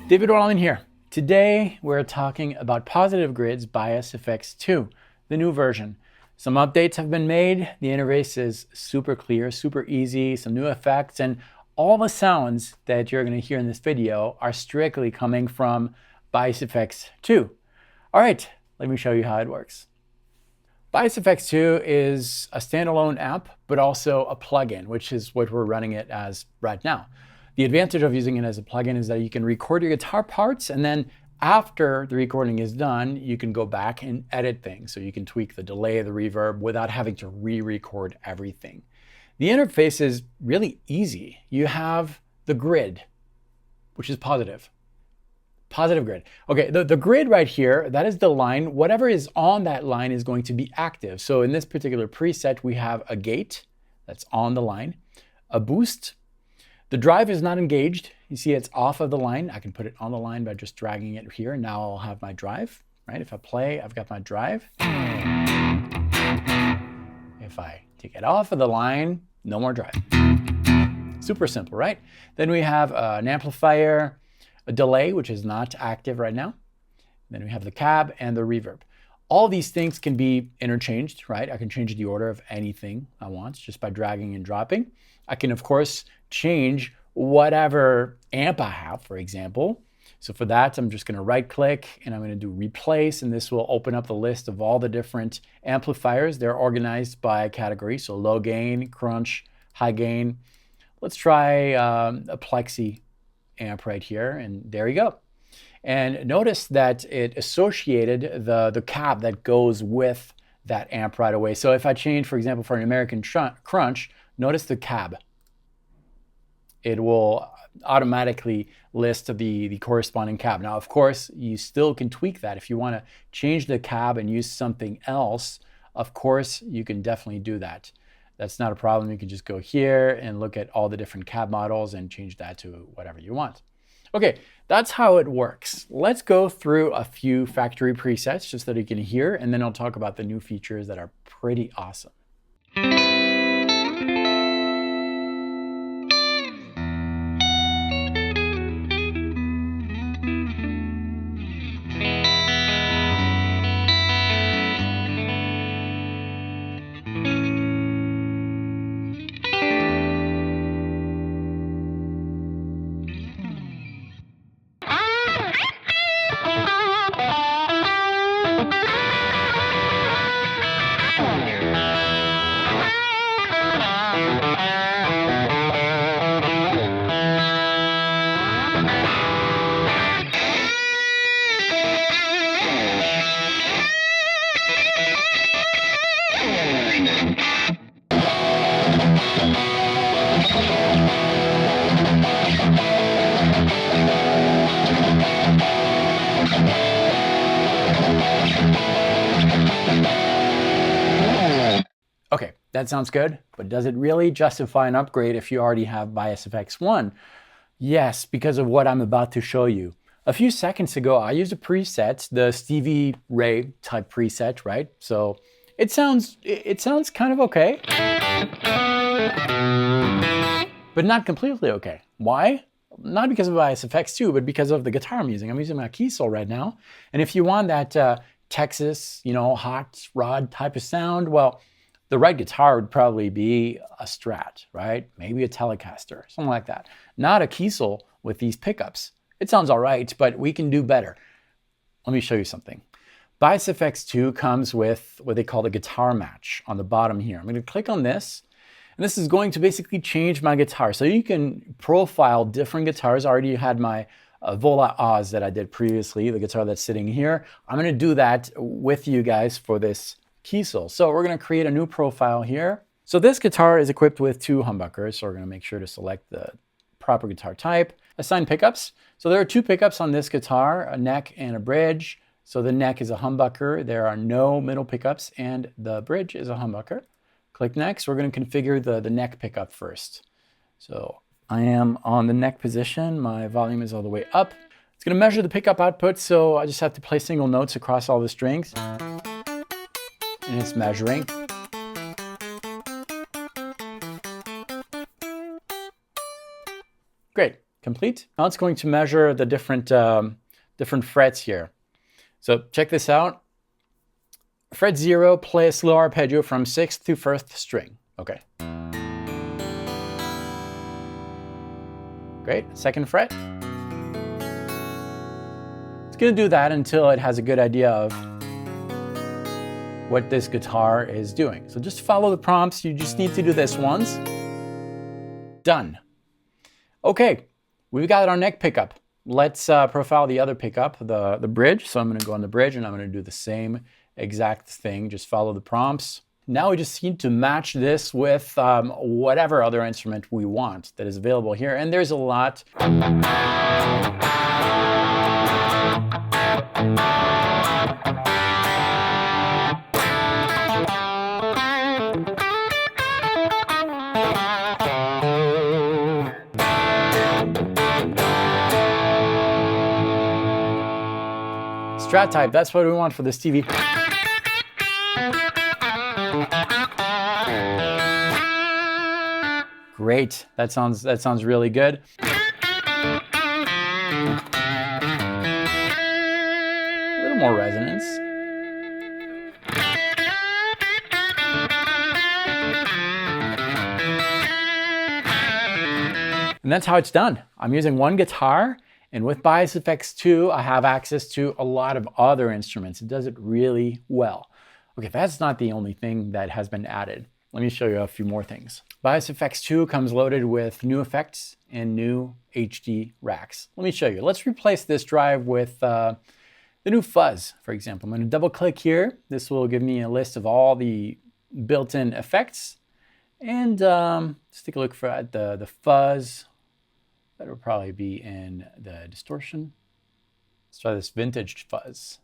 David Orlin here. Today we're talking about Positive Grid's Bias Effects 2, the new version. Some updates have been made. The interface is super clear, super easy, some new effects, and all the sounds that you're going to hear in this video are strictly coming from Bias Effects 2. All right, let me show you how it works. Bias Effects 2 is a standalone app, but also a plugin, which is what we're running it as right now. The advantage of using it as a plugin is that you can record your guitar parts, and then after the recording is done, you can go back and edit things. So you can tweak the delay, the reverb, without having to re-record everything. The interface is really easy. You have the grid, which is positive. Positive grid. Okay, the grid right here, that is the line. Whatever is on that line is going to be active. So in this particular preset, we have a gate that's on the line, a boost. The drive is not engaged. You see it's off of the line. I can put it on the line by just dragging it here. Now I'll have my drive, right? If I play, I've got my drive. If I take it off of the line, no more drive. Super simple, right? Then we have an amplifier, a delay, which is not active right now. Then we have the cab and the reverb. All these things can be interchanged, right? I can change the order of anything I want just by dragging and dropping. I can, of course, change whatever amp I have, for example. So for that, I'm just going to right click and I'm going to do replace, and this will open up the list of all the different amplifiers. They're organized by category, so low gain, crunch, high gain. Let's try a plexi amp right here, and there you go. And notice that it associated the cab that goes with that amp right away. So if I change, for example, for an American crunch, notice the cab. It will automatically list the corresponding cab. Now, of course, you still can tweak that. If you want to change the cab and use something else, of course, you can definitely do that. That's not a problem. You can just go here and look at all the different cab models and change that to whatever you want. Okay, that's how it works. Let's go through a few factory presets just so that you can hear, and then I'll talk about the new features that are pretty awesome. Okay, that sounds good, but does it really justify an upgrade if you already have Bias Effects 1? Yes, because of what I'm about to show you. A few seconds ago, I used a preset, the Stevie Ray type preset, right? So it sounds kind of okay, but not completely okay. Why? Not because of Bias Effects 2, but because of the guitar I'm using. I'm using my Kiesel right now. And if you want that Texas, hot rod type of sound, well, the right guitar would probably be a Strat, right? Maybe a Telecaster, something like that. Not a Kiesel with these pickups. It sounds all right, but we can do better. Let me show you something. Bias Effects 2 comes with what they call the guitar match on the bottom here. I'm going to click on this, and this is going to basically change my guitar. So you can profile different guitars. I already had my Vola Oz that I did previously, the guitar that's sitting here. I'm going to do that with you guys for this Kiesel. So we're going to create a new profile here. So this guitar is equipped with 2 humbuckers. So we're going to make sure to select the proper guitar type. Assign pickups. So there are 2 pickups on this guitar, a neck and a bridge. So the neck is a humbucker. There are no middle pickups, and the bridge is a humbucker. Click next. We're going to configure the neck pickup first. So I am on the neck position. My volume is all the way up. It's going to measure the pickup output. So I just have to play single notes across all the strings. And it's measuring. Great. Complete. Now it's going to measure the different frets here. So check this out. Fret 0, play a slow arpeggio from 6th to 1st string. Okay. Great. 2nd fret. It's going to do that until it has a good idea of what this guitar is doing. So just follow the prompts. You just need to do this once. Done. Okay, we've got our neck pickup. Let's profile the other pickup, the bridge. So I'm going to go on the bridge and I'm going to do the same exact thing. Just follow the prompts. Now we just need to match this with whatever other instrument we want that is available here. And there's a lot. Strat type, that's what we want for this TV. Great, that sounds really good. A little more resonance. And that's how it's done. I'm using one guitar, and with Bias Effects 2, I have access to a lot of other instruments. It does it really well. Okay, that's not the only thing that has been added. Let me show you a few more things. Bias Effects 2 comes loaded with new effects and new HD racks. Let me show you. Let's replace this drive with the new fuzz, for example. I'm going to double click here. This will give me a list of all the built-in effects. And let's take a look at the fuzz. That will probably be in the distortion. Let's try this vintage fuzz.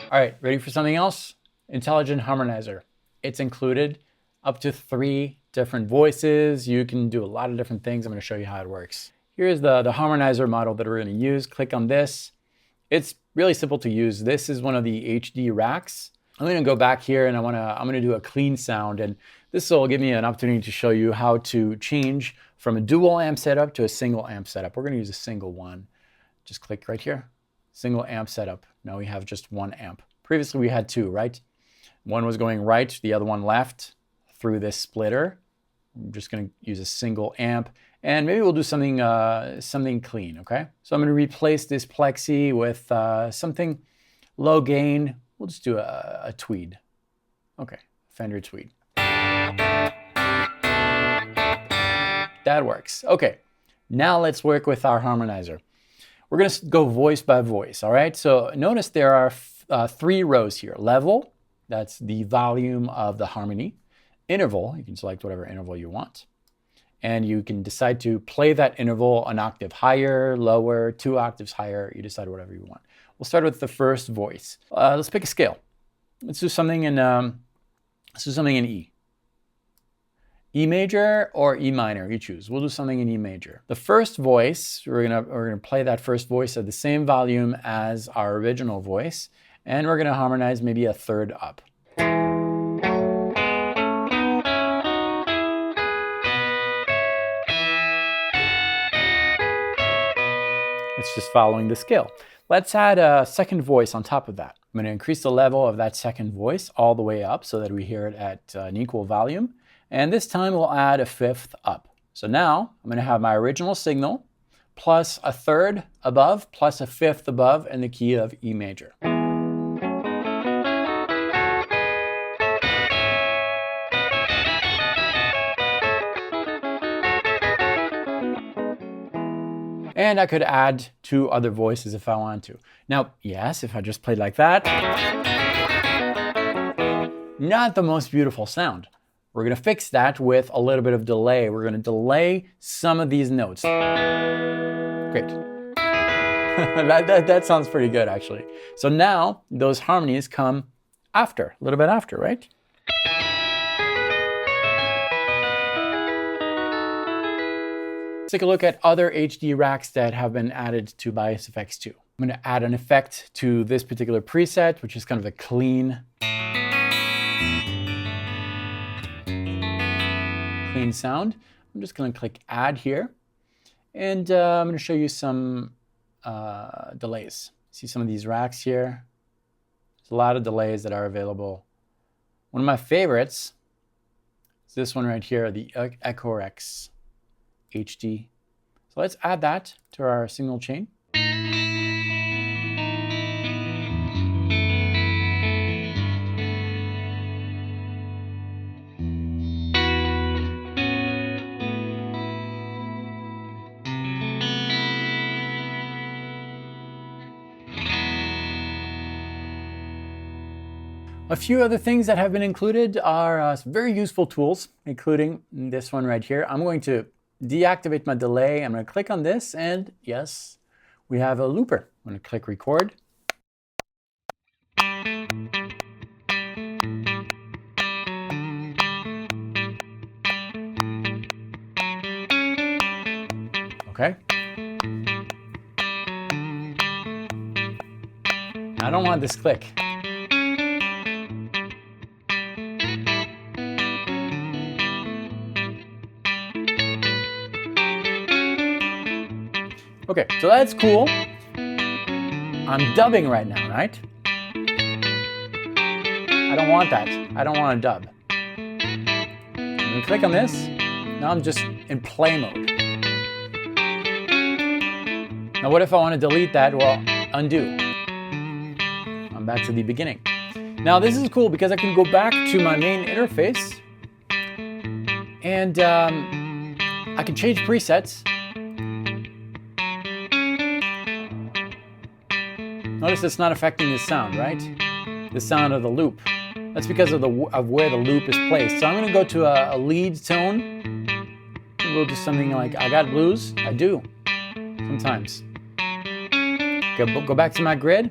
All right, ready for something else? Intelligent harmonizer. It's included up to 3 different voices. You can do a lot of different things. I'm going to show you how it works. Here's the harmonizer model that we're going to use. Click on this. It's really simple to use. This is one of the HD racks. I'm going to go back here and I'm going to do a clean sound, and this will give me an opportunity to show you how to change from a dual amp setup to a single amp setup. We're going to use a single one. Just click right here. Single amp setup. Now we have just 1 amp. Previously we had 2, right? One was going right, the other one left through this splitter. I'm just going to use a single amp. And maybe we'll do something clean, okay? So I'm going to replace this plexi with something low gain. We'll just do a tweed. Okay, Fender tweed. That works. Okay, now let's work with our harmonizer. We're going to go voice by voice, all right? So notice there are 3 rows here. Level, that's the volume of the harmony. Interval, you can select whatever interval you want. And you can decide to play that interval an octave higher, lower, 2 octaves higher. You decide whatever you want. We'll start with the first voice. Let's pick a scale. Let's do something in E. E major or E minor, you choose. We'll do something in E major. The first voice, we're gonna play that first voice at the same volume as our original voice, and we're gonna harmonize maybe a third up. It's just following the scale. Let's add a second voice on top of that. I'm going to increase the level of that second voice all the way up so that we hear it at an equal volume. And this time we'll add a 5th up. So now I'm going to have my original signal plus a third above plus a 5th above in the key of E major. And I could add 2 other voices if I want to. Now, yes, if I just played like that, not the most beautiful sound. We're going to fix that with a little bit of delay. We're going to delay some of these notes. Great. that sounds pretty good, actually. So now those harmonies come after, a little bit after, right? Let's take a look at other HD racks that have been added to Bias FX 2. I'm going to add an effect to this particular preset, which is kind of a clean sound. I'm just going to click Add here, and I'm going to show you some delays. See some of these racks here. There's a lot of delays that are available. One of my favorites is this one right here, the Echo X HD. So let's add that to our signal chain. A few other things that have been included are some very useful tools, including this one right here. I'm going to deactivate my delay. I'm going to click on this, and yes, we have a looper. I'm going to click record. Okay. I don't want this click. Okay, so that's cool. I'm dubbing right now, right? I don't want that. I don't want to dub. I'm going to click on this. Now I'm just in play mode. Now what if I want to delete that? Well, undo. I'm back to the beginning. Now this is cool because I can go back to my main interface and I can change presets. Notice it's not affecting the sound, right? The sound of the loop. That's because of where the loop is placed. So I'm going to go to a lead tone. We'll do something like, I got blues. I do, sometimes. Go back to my grid.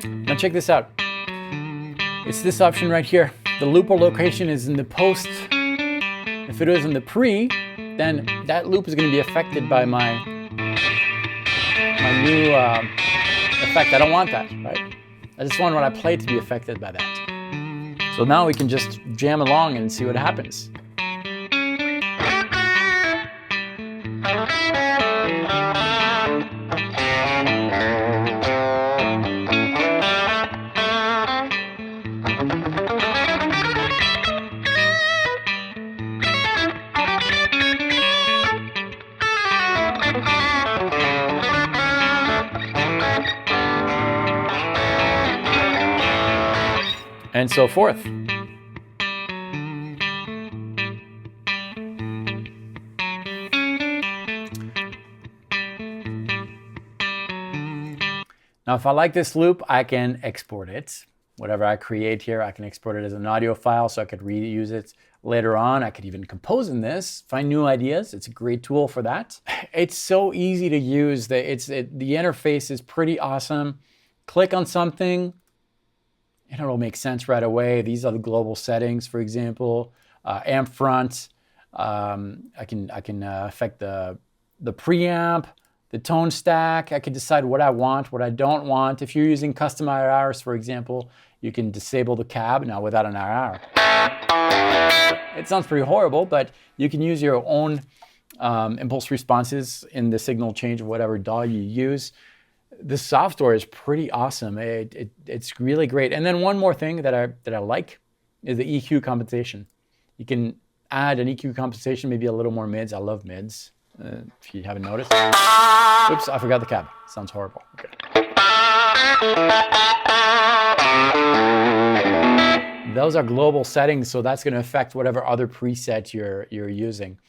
Now check this out. It's this option right here. The looper location is in the post. If it is in the pre, then that loop is going to be affected by my new effect. I don't want that, right? I just want when I play to be affected by that. So now we can just jam along and see what happens. And so forth. Now, if I like this loop, I can export it. Whatever I create here, I can export it as an audio file so I could reuse it later on. I could even compose in this, find new ideas. It's a great tool for that. It's so easy to use. The interface is pretty awesome. Click on something, and it'll make sense right away. These are the global settings, for example. Amp front. I can affect the preamp, the tone stack. I can decide what I want, what I don't want. If you're using custom IRs, for example, you can disable the cab now without an IR. It sounds pretty horrible, but you can use your own impulse responses in the signal change of whatever DAW you use. The software is pretty awesome. It's really great. And then one more thing that I like is the EQ compensation. You can add an EQ compensation, maybe a little more mids. I love mids, if you haven't noticed. Oops, I forgot the cab. Sounds horrible. Okay. Those are global settings, so that's going to affect whatever other preset you're using.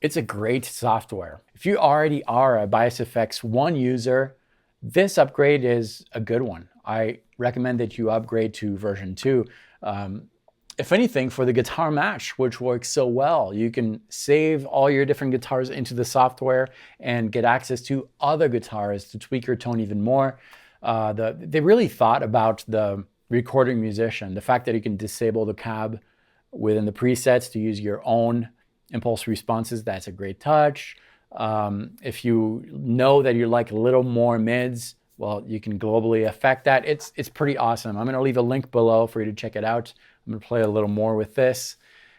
It's a great software. If you already are a Bias FX 1 user, this upgrade is a good one. I recommend that you upgrade to version 2. If anything, for the guitar match, which works so well, you can save all your different guitars into the software and get access to other guitars to tweak your tone even more. They really thought about the recording musician. The fact that you can disable the cab within the presets to use your own impulse responses, that's a great touch. If you know that you like a little more mids, well, you can globally affect that. It's pretty awesome. I'm going to leave a link below for you to check it out. I'm going to play a little more with this.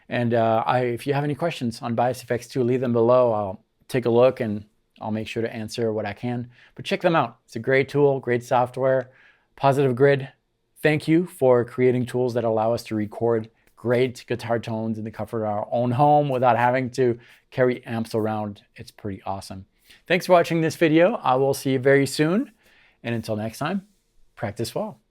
And if you have any questions on Bias Effects 2, leave them below. I'll take a look and I'll make sure to answer what I can. But check them out. It's a great tool, great software. Positive Grid, thank you for creating tools that allow us to record great guitar tones in the comfort of our own home without having to carry amps around. It's pretty awesome. Thanks for watching this video. I will see you very soon. And until next time, practice well.